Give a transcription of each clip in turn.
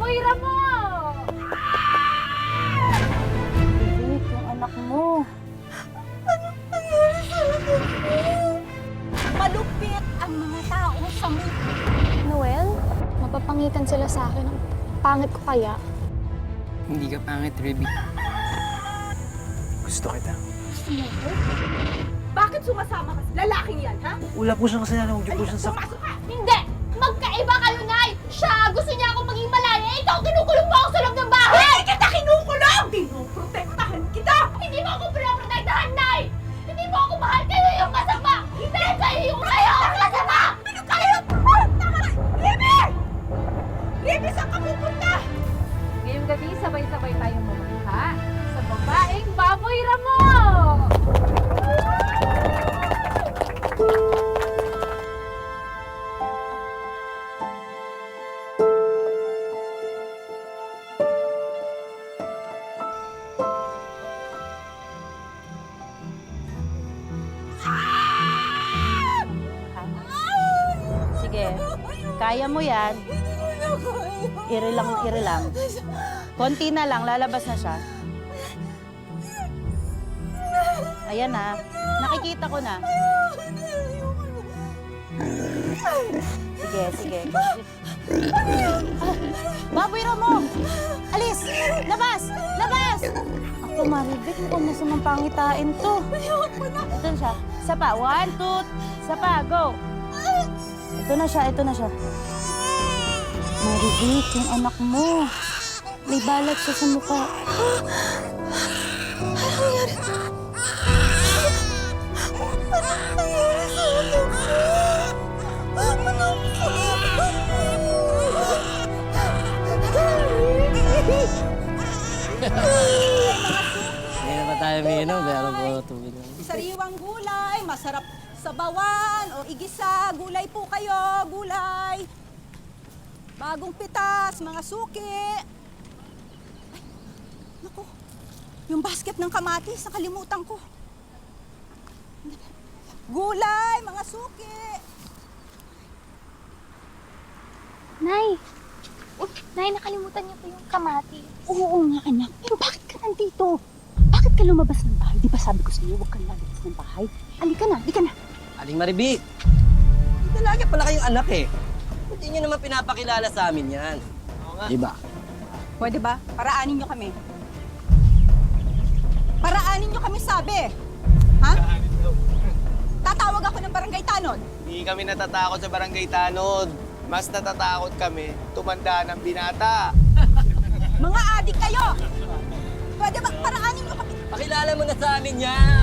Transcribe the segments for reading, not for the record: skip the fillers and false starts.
baboy ramo! Vivic, yung anak mo. Anong nangyari sa anak ko? Malupit ang mga tao sa mundo. Noel, mapapangitan sila sa akin. Ang pangit ko kaya. Hindi ka pangit, Ruby. Gusto kita. Bakit sumasama ka sa lalaking yan, ha? Wala po siyang kasalanan. Huwag niyo po siyang Pumasok ka! Hindi! Magkaiba kayo, Nay! Siya! Gusto niya akong maging malaya! Ikaw, kinukulong mo ako sa loob ng bahay! Hindi kita kinukulong! Pinoprotektahan kita! Hindi mo ako pinaprotektahan, Nay! Hindi mo ako mahal! Kayo yung masama! Hindi! Kayo yung masama! Ano kayo? Tama na! Libby! Libby, saan ka pupunta? Ngayong gabi, sabay-sabay tayong pumunta sa babaeng baboy ramo! Sige, kaya mo yan. Iri lang, iri lang. Konti na lang, lalabas na siya. Ayan na, nakikita ko na. Sige, sige. Baboy Ramo! Alis! Labas! Labas! Ako, Maribik, mukhang masamang pangitain to. Ito na siya. Isa pa. 1, 2, isa pa. Go! Ito na siya, ito na siya. Maribik, yung anak mo. May balat siya sa mukha. Hindi na pa tayo minom, pero puro tubig lang. Sariwang gulay, masarap sa bawan o igisa. Gulay po kayo, gulay. Bagong pitas, mga suki. Ay, naku, yung basket ng kamatis, nakalimutan ko. Gulay, mga suki. Nay! Nay, nakalimutan niyo po yung kamati. Oo nga, anak. Pero bakit ka nandito? Bakit ka lumabas ng bahay? Di ba sabi ko sa iyo, huwag kang lalabas ng bahay? Halika na, halika na. Aling Maribi, dalaga pala kayong anak eh. Hindi nyo naman pinapakilala sa amin yan. Oo nga. Diba? Pwede ba? Paraanin nyo kami. Paraanin nyo kami, sabi. Ha? Tatawag ako ng barangay tanod. Hindi kami natatakot sa barangay tanod. Mas natatakot kami tumanda ng binata. Mga adik kayo! Pwede ba? Paraanin nyo kami. Pakilala mo na sa amin yan!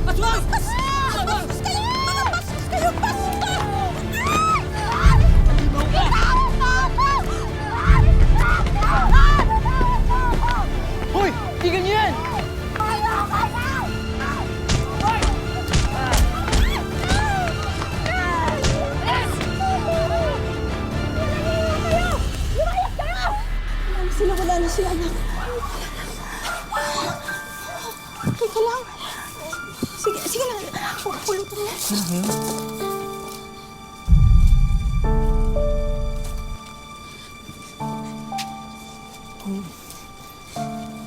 Bastos! Bastos kayo! Mga bastos kayo! Bastos! Hoy! Tigil niyo yan! Wala na sila, anak. Teka lang. Sige, sige lang. Pulutan na.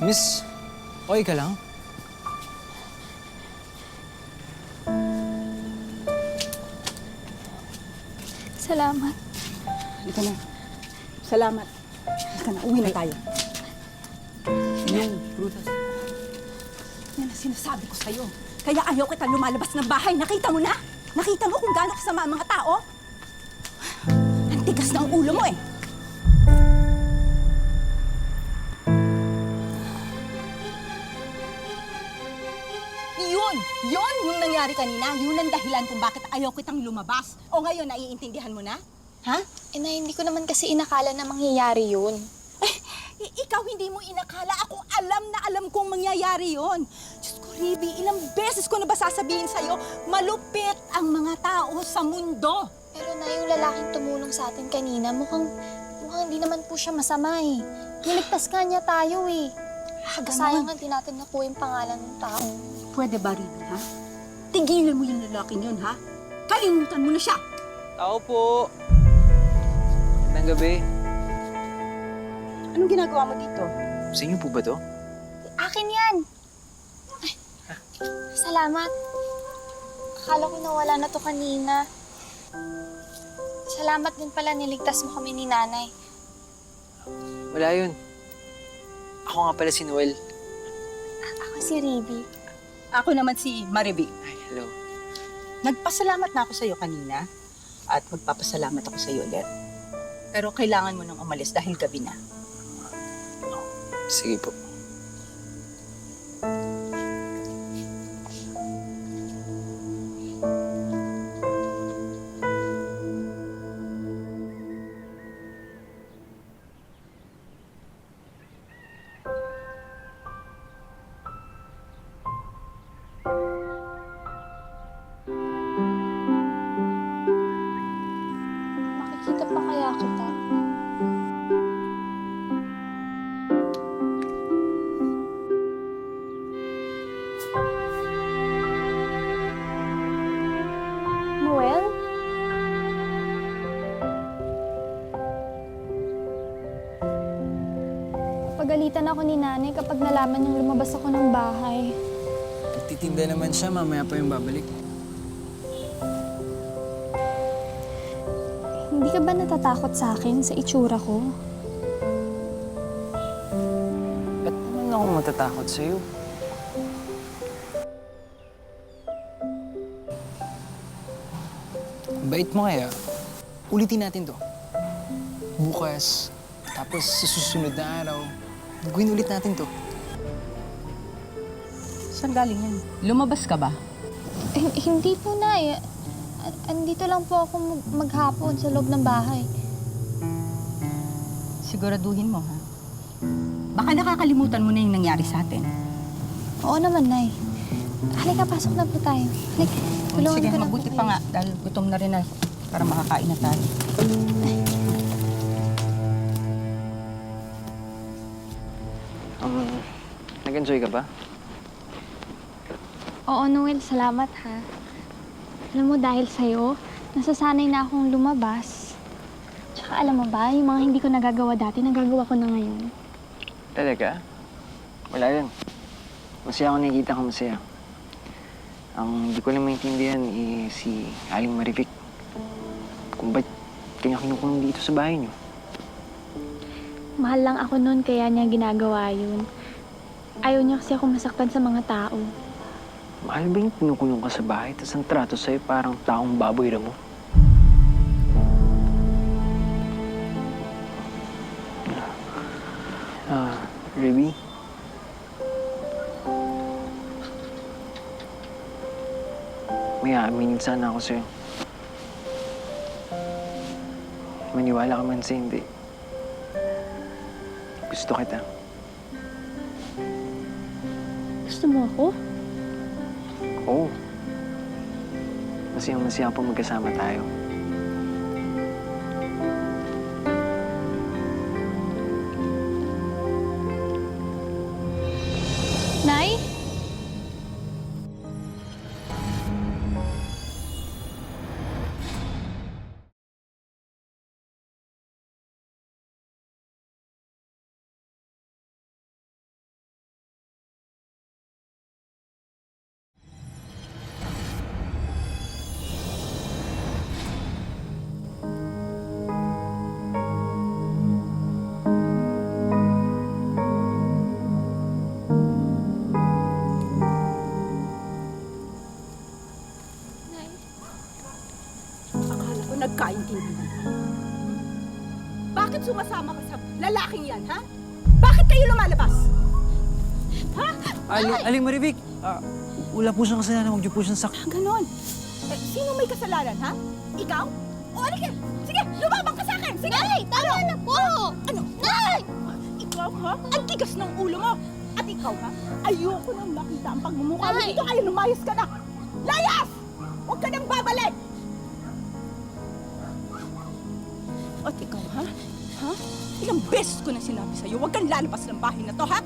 Miss, okay ka lang? Salamat. Halika na. Salamat. Halika na. Uwi na tayo. Yung prutas. Yan ang sinasabi ko sa'yo. Kaya ayaw kita lumalabas ng bahay. Nakita mo na? Nakita mo kung gaano kasama ang mga tao? Ang tigas ng ulo mo eh. Yun yung nangyari kanina. Yun ang dahilan kung bakit ayaw kitang lumabas. O ngayon, naiintindihan mo na? Ha? Eh, Nay, hindi ko naman kasi inakala na mangyayari yun. Ikaw hindi mo inakala. Ako alam na alam kong mangyayari yon. Diyos ko, Riby, ilang beses ko na ba sasabihin sa'yo, malupit ang mga tao sa mundo. Pero na yung lalaking tumulong sa atin kanina, mukhang hindi naman po siya masama eh. Niligtas nga niya tayo eh. Sayang nga din natin nakuha yung pangalan ng tao. Pwede ba, Riby, ha? Tigilan mo yung lalaking yun, ha? Kalimutan mo na siya. Tao po. Magandang gabi. Anong ginagawa mo dito? Sa inyo po ba to? Akin yan! Ay, salamat. Akala ko nawala na to kanina. Salamat din pala niligtas mo kami ni nanay. Wala yun. Ako nga pala si Noel. Ako si Riby. Ako naman si Marivic. Ay, hello. Nagpasalamat na ako sa'yo kanina at magpapasalamat ako sa'yo ulit. Pero kailangan mo nang umalis dahil gabi na. Sige po. Makikita pa kaya kita? Noel? Pagalitan ako ni nanay kapag nalaman niyang lumabas ako ng bahay. Nagtitinda naman siya, mamaya pa yung babalik. Hindi ka ba natatakot sa akin, sa itsura ko? Ba't naman ako matatakot sa'yo? Bait mo kaya? Ulitin natin to. Bukas, tapos sa susunod na araw, gawin ulit natin to. Saan galing yan? Lumabas ka ba? Hindi po, Nay. Andito lang po ako maghapon sa loob ng bahay. Siguraduhin mo, ha? Baka nakakalimutan mo na yung nangyari sa atin. Oo naman, Nay. Halika, pasok na po tayo. Halika, tulungan Sige, ko na po mabuti kayo. pa nga dahil gutom na rin ako para makakain na tayo. Nag-enjoy ka ba? Oo, Noel, salamat ha. Alam mo, dahil sa'yo, nasasanay na akong lumabas. Tsaka alam mo ba, yung mga hindi ko nagagawa dati, nagagawa ko na ngayon. Talaga? Wala yun. Masaya ako nakikita ko masaya. Ang hindi ko lang maintindihan si Aling Marivic. Kung ba't kanya kinukulong dito sa bahay niyo. Mahal lang ako noon, kaya niya ginagawa yun. Ayaw niya kasi ako masaktan sa mga tao. Mahal ba yung kinukulong ka sa bahay tapos ang trato sa'yo parang taong baboy na mo? Ruby? May aaminin sana ako sa'yo. Maniwala ka man sa hindi. Gusto kita. Gusto mo ako? Oo. Masayang-masaya po magkasama tayo. Nay? Akala ko nagkaintindihan. Bakit sumasama ka sa lalaking yan, ha? Bakit kayo lumalabas? Ha? Aling Marivic! Wala po siyang kasalanan. Huwag niyo po siyang Ganon. Eh, sino may kasalanan, ha? Ikaw? O, halika. Sige, lumabang ka sa akin. Sige. Nay, tama na po. Ano? Nay! Ikaw, ha? Ang tigas ng ulo mo. At ikaw, ha? Ayoko nang makita ang pagmumukha mo dito. Kaya lumayas ka na. Layas! Huwag ka nang babalik. At ikaw, ha? Ha? Ilang beses ko na sinabi sa'yo, huwag kang lalabas ng bahay na to, ha?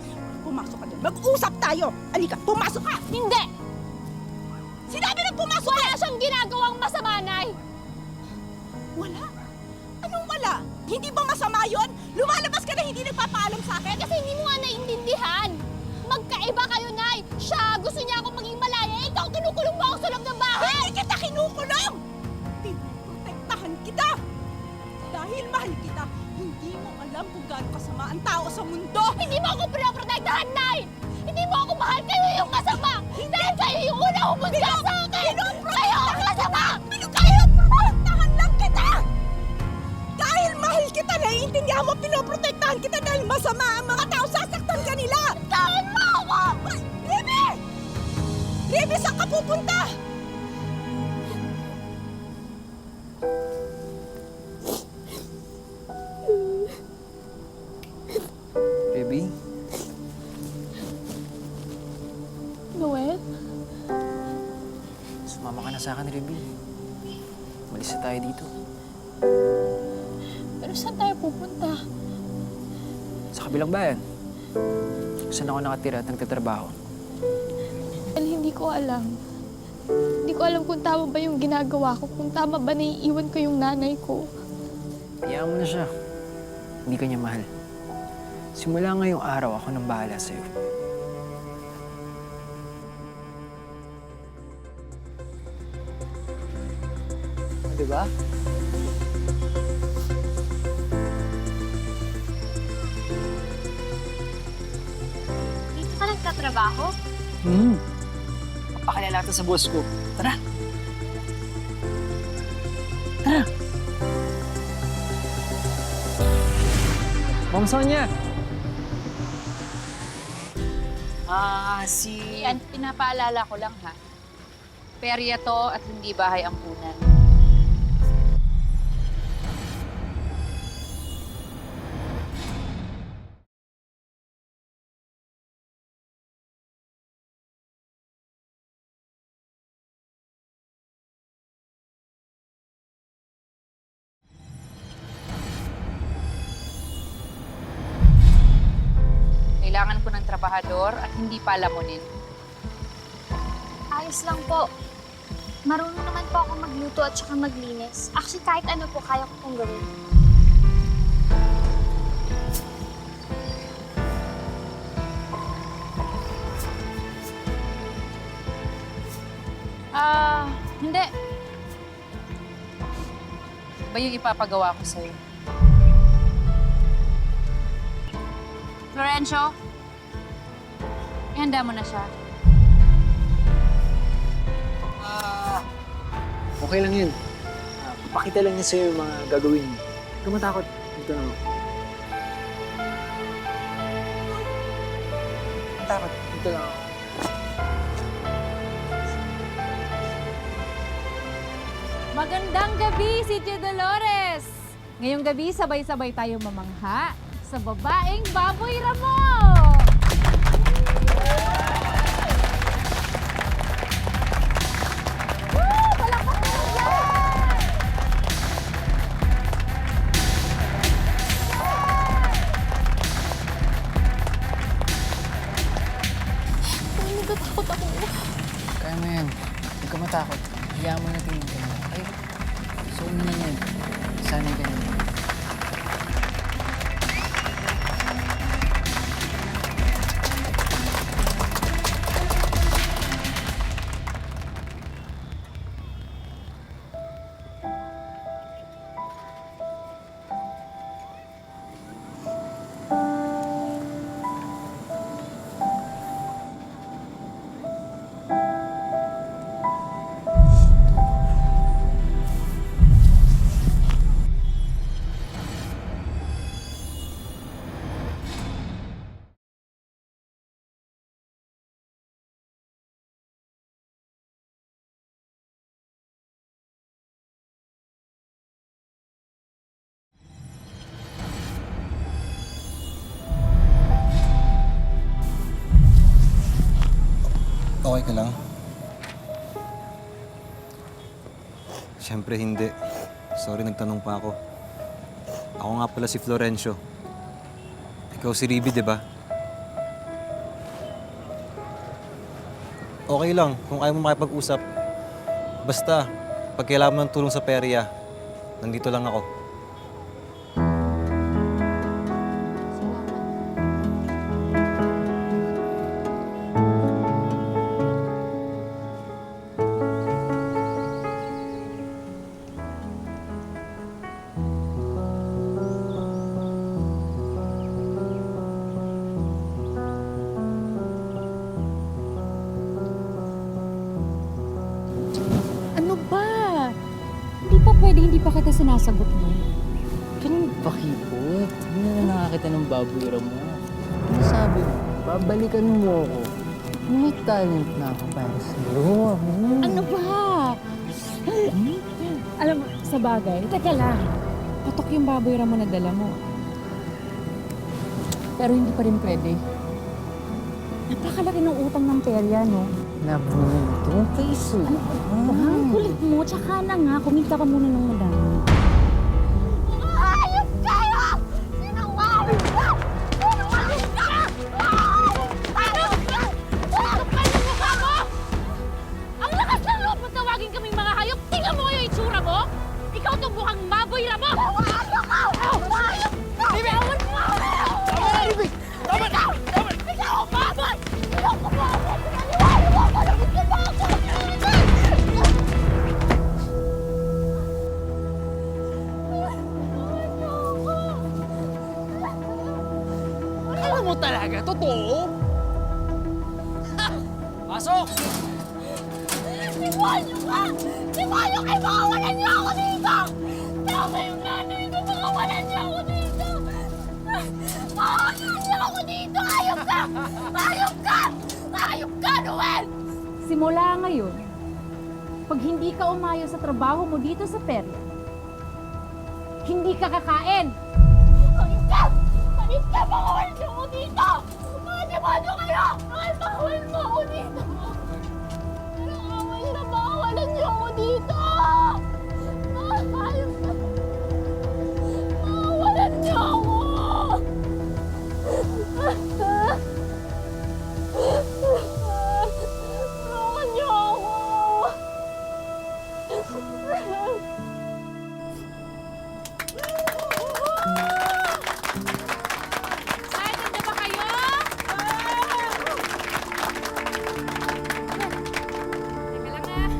Pumasok ka doon. Mag-usap tayo. Alika, pumasok ka. Hindi! Sinabi na pumasok ka! Wala siyang ginagawang masama, Nay! Wala? Anong wala? Hindi ba masama yon? Lumalabas ka na hindi nagpapaalam sa akin? Kasi hindi mo nga naiintindihan. Magkaiba kayo, Nay. Siya, gusto niya akong maging malaya. Ikaw, kinukulong mo ako sa loob ng bahay. Hindi kita kinukulong! Pinoprotektahan kita! Dahil mahal kita, hindi mo alam kung gaano kasama ang tao sa mundo! Hindi mo ako pinoprotektahan, Nay! Hindi mo ako mahal. Kayo yung masama. Dahil kayo yung unang humusga sa akin. Kayo ang masama. Pinoprotektahan lang kita! Dahil mahal kita, naiintindihan mo, pinoprotektahan kita dahil masama ang mga tao, sasaktan ka nila! Tawan mo ako! Ribe! Ribe, saan ka pupunta? Baby? Noel? Sumama ka na sa akin, Ruby. Malis na tayo dito. Pero saan tayo pupunta? Sa kabilang bayan. Saan ako nakatira at nagtatrabaho. Well, hindi ko alam. Hindi ko alam kung tama ba yung ginagawa ko, kung tama ba naiiwan ko yung nanay ko. Hayaan mo na siya. Hindi ka niya mahal. Simula ngayong araw, ako nang bahala sa'yo. Diba? Dito ka nagtatrabaho? Papakilala kita sa boss ko. Tara! Tara! Ma'am Sonia! Yan, pinapaalala ko lang ha. Perya to at hindi bahay ampunan. Kailangan ko ng trabahador at hindi palamunin. Ayos lang po. Marunong naman po ako magluto at saka maglinis. Actually, kahit ano po, kaya ko pong gawin. Hindi. Ba yung ipapagawa ko sa'yo? Lorenzo, ihanda mo na siya. Okay lang yun. Pakita lang niya sa'yo yung mga gagawin mo. Huwag ka matakot. Dito na ako. Matakot. Dito na ako. Magandang gabi, Sitio Dolores! Ngayong gabi, sabay-sabay tayo mamangha sa babaeng baboy ramo! Woo! Palakpak naman yan! Ay, natatakot ako. Kaya mo yan. Huwag ka matakot. Hayaan mo natin yung ganyan. Okay? So, ano naman yan? Sanay ka naman. Okay ka lang? Siyempre hindi. Sorry, nagtanong pa ako. Ako nga pala si Florencio. Ikaw si Riby, di ba? Okay lang kung ayaw mo makipag-usap. Basta, pag kailangan mo ng tulong sa perya, nandito lang ako. ba kita sinasagot mo? Ganun pakipot. Hindi na lang nakakita ng baboy mo. Ano sabi mo? Babalikan mo ako. May talent na ako para sa'yo. Ano ba? Alam mo, sa bagay, teka lang. Patok yung baboy ramo na dala mo. Pero hindi pa rin pwede. Napakalaki ng utang ng perya, no? Nabunitong piso. Ano ba? Ang kulit mo. Tsaka na nga, kumita ka muna ng madami. Ayos kayo! Sinungaling ka! Sinungaling ka! Ayos ka! Kapal na mukha mo! Ang lakas ng loob mo tawagin kaming mga hayop! Tingnan mo yung itsura mo! Ikaw itong mukhang baboy ramo! Ayos ka! Ayos ka! Bitawan mo! Tama na, Ribig! Tama na! Ikaw ang baboy! Ikaw ang baboy! Pinaniwala mo ako na gusto mo ako! Alam mo talaga, totoo? Pasok! Demonyo ka! Demonyo kayo! Makawalan niyo ako dito! Tama yung nanay ko! Makawalan niyo ako dito! Makawalan niyo ako dito! Ayok ka! Ayok ka! Ayok ka, Noel! Simula ngayon, pag hindi ka umayo sa trabaho mo dito sa perya, hindi ka kakain! Ayok ka! Ayok ka! Makawalan niyo ako dito! Mga demonyo kayo! Ay, makawalan mo ako dito! Makawalan niyo ako dito! Ayok ka! Makawalan niyo ako! Tulungan niyo ako! Excited na ba kayo? Teka lang ah.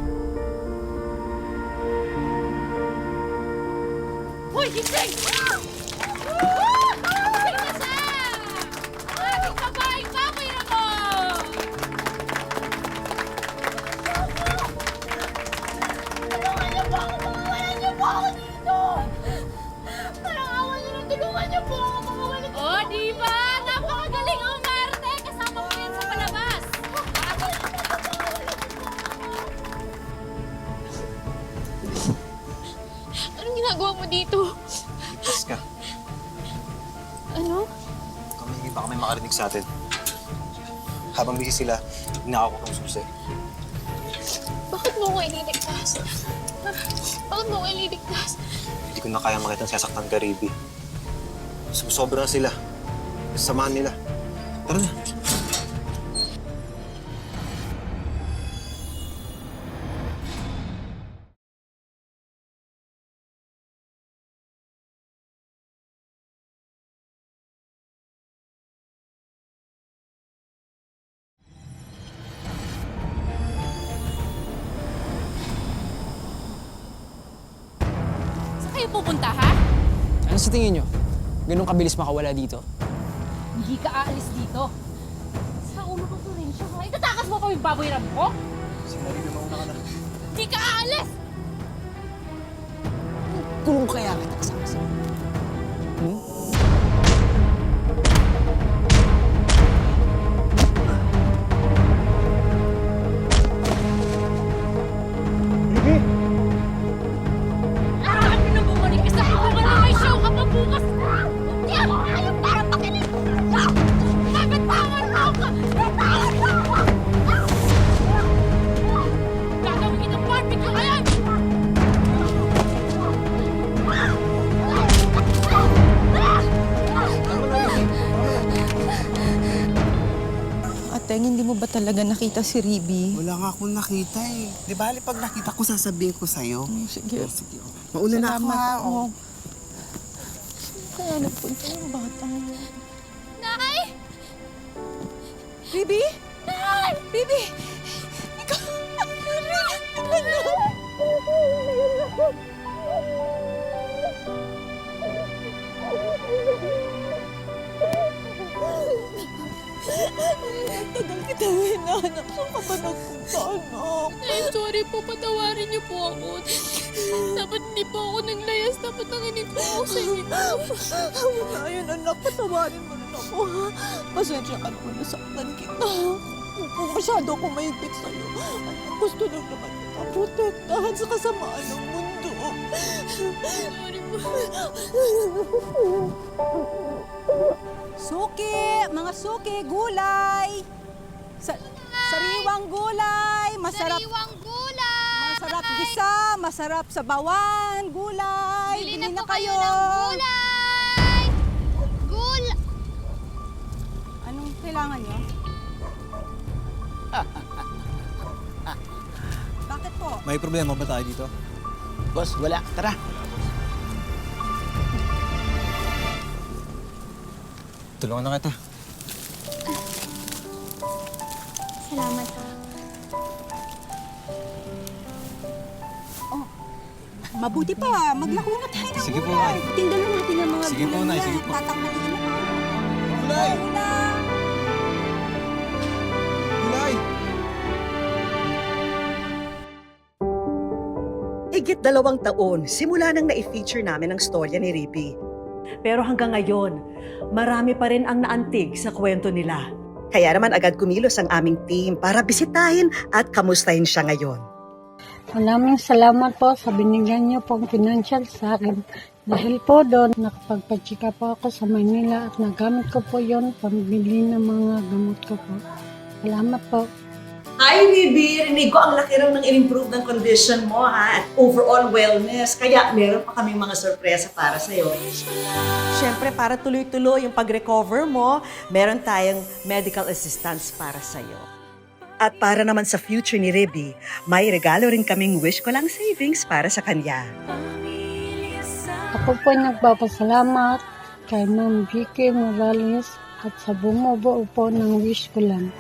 Hoy, gising! Gising na siya! Ating babaeng baboy ramo! Tulungan niyo po ako! Makawalan niyo po ako dito! Parang awa niyo na tulungan niyo po ako! Makawalan niyo Oh, di ba? Napakagaling ang Marte! Kasama mo yan sa palabas! Anong ginagawa mo dito? Ligtas ka. Ano? Kami, baka may makarinig sa atin. Habang busy sila, inako ko ng susi. Bakit mo ko ililigtas? Bakit mo ko ililigtas? Hindi ko na kaya makita sasaktan ka, Riby. Sumusobra na sila. Samahan nila. Tara na. Saan kayo pupunta, ha? Ano sa tingin nyo? Ganun kabilis makawala dito? Hindi ka aalis dito. Sa ulo ko to rin siya, ha? Itatakas mo pa yung baboy ramo ko? Sinabi na mauna ka na. Hindi ka aalis! Kulong kaya kita kasama sa'yo. Ano na bumalik ka sa kulungan na may show ka pa bukas? Hindi ako ayaw para pakinig! Nabitawan mo ako! Nabitawan mo ako! Gagawin kitang barbecue ngayon! Ateng, hindi mo ba talaga nakita si Riby? Wala nga akong nakita eh. Di ba, pag nakita ko, sasabihin ko sa'yo. Sige. Sige. Mauna na ako ha. Oo. Kaya nagpunta yung bata mo. Nay! Riby? Nay! Riby! Ikaw! Tagal kita Hinahanap, saan ka ba nagpunta, anak? Ay, sorry po, patawarin niyo po ako. Dapat hindi po ako naglayas, dapat nanginig po ako sa inyo. Wala yun, anak. Patawarin mo rin ako, ha? Pasensya ka naman, nasaktan kita. Kung masyado ako mahigpit sa'yo, anak, gusto lang naman kita protektahan sa kasamaan ng mundo. Sorry po. Suki, mga suki, gulay. Sariwang gulay, masarap. Sariwang gulay! Masarap gisa, masarap sa bawan, gulay. Bili na po kayo ng gulay! Anong kailangan nyo? Bakit po? May problema ba tayo dito? Boss, wala. Tara. Tulungan na kita. Salamat ha. Mabuti pa, maglako na tayo ng Sige po, gulay. Nay. Tindalan natin ang mga Sige po, gulay Nay, yan. sige po. Tatanggalin na. Gulay! Gulay! Gulay! Higit 2 taon simula nang na-feature namin ang storya ni Rippy. Pero hanggang ngayon, marami pa rin ang naantig sa kwento nila. Kaya naman agad kumilos ang aming team para bisitahin at kamustahin siya ngayon. Maraming salamat po sa binigyan niyo pong financial sa akin. Dahil po doon, nakapagpatsika po ako sa Manila at nagamit ko po yon pambili ng mga gamot ko po. Salamat po. Hi, Rippy! Rinig ko ang laki raw ng in-improve ng condition mo, ha? At overall wellness. Kaya meron pa kaming mga sorpresa para sa'yo. Siyempre, para tuloy-tuloy yung pag-recover mo, meron tayong medical assistance para sa'yo. At para naman sa future ni Rippy, may regalo rin kaming Wish Ko Lang savings para sa kanya. Ako po nagpapasalamat kay Ma'am Vicky Morales at sa bumubuo po ng Wish Ko Lang.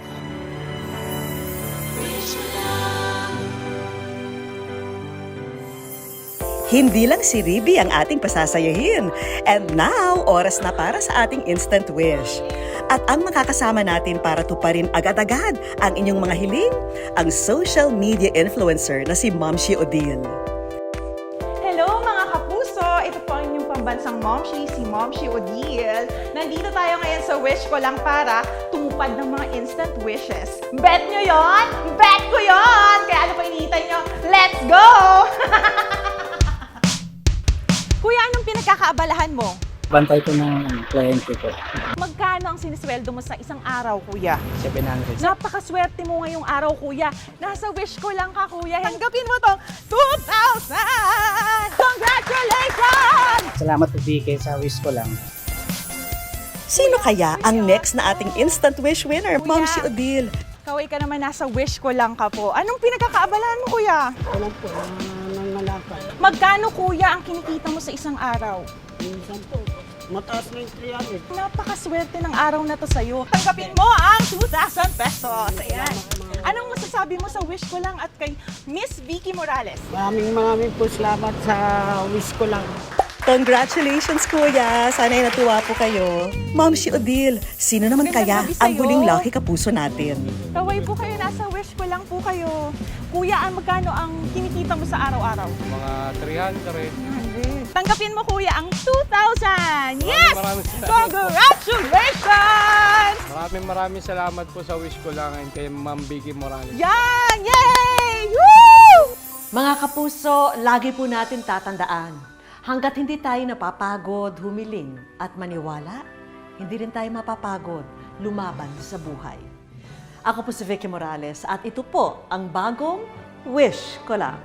Hindi lang si Rippy ang ating pasasayahin. And now, oras na para sa ating instant wish. At ang makakasama natin para tuparin agad-agad ang inyong mga hiling, ang social media influencer na si Momshi Odile. Hello mga kapuso! Ito po ang inyong pambansang Momshi, si Momshi Odile. Nandito tayo ngayon sa Wish Ko Lang para tumupad ng mga instant wishes. Bet nyo yon? Bet ko yon! Kaya ano pa hinihintay nyo? Let's go! Kuya, anong pinagkakaabalahan mo? Bantay ko ng kliyente ko. Magkano ang sinisweldo mo sa isang araw, kuya? 700. Napakaswerte mo ngayong araw, kuya. Nasa wish ko lang ka, kuya. Tanggapin mo tong 2,000! Congratulations! Salamat po, Vicky, sa wish ko lang. Sino kaya ang next na ating instant wish winner, Kuya. Momshi Odile? Kaway ka naman nasa wish ko lang ka po. Anong pinagkakaabalahan mo, kuya? Wala po, nangalakad. Magkano, kuya, ang kinikita mo sa isang araw? Minsan po, mataas na yung 300. Napakaswerte ng araw na to sa'yo. Tanggapin mo ang 2,000 pesos. Ayan. Anong masasabi mo sa wish ko lang at kay Miss Vicky Morales? Maraming po salamat sa wish ko lang. Congratulations, kuya! Sana'y natuwa po kayo. Momshi Odile, sino naman Magandang kaya gabi ang sa'yo. huling lucky kapuso natin? Kaway po kayo, nasa wish ko lang po kayo. Kuya, magkano ang kinikita mo sa araw-araw? Mga 300. Tanggapin mo, kuya, ang 2,000! Yes! Maraming salamat. Congratulations! Maraming salamat po sa wish ko lang and kay Ma'am Vicky Morales. Yan! Yay! Woo! Mga kapuso, lagi po natin tatandaan. Hanggat hindi tayo napapagod, humiling at maniwala, hindi rin tayo mapapagod lumaban sa buhay. Ako po si Vicky Morales at ito po ang bagong Wish Ko Lang.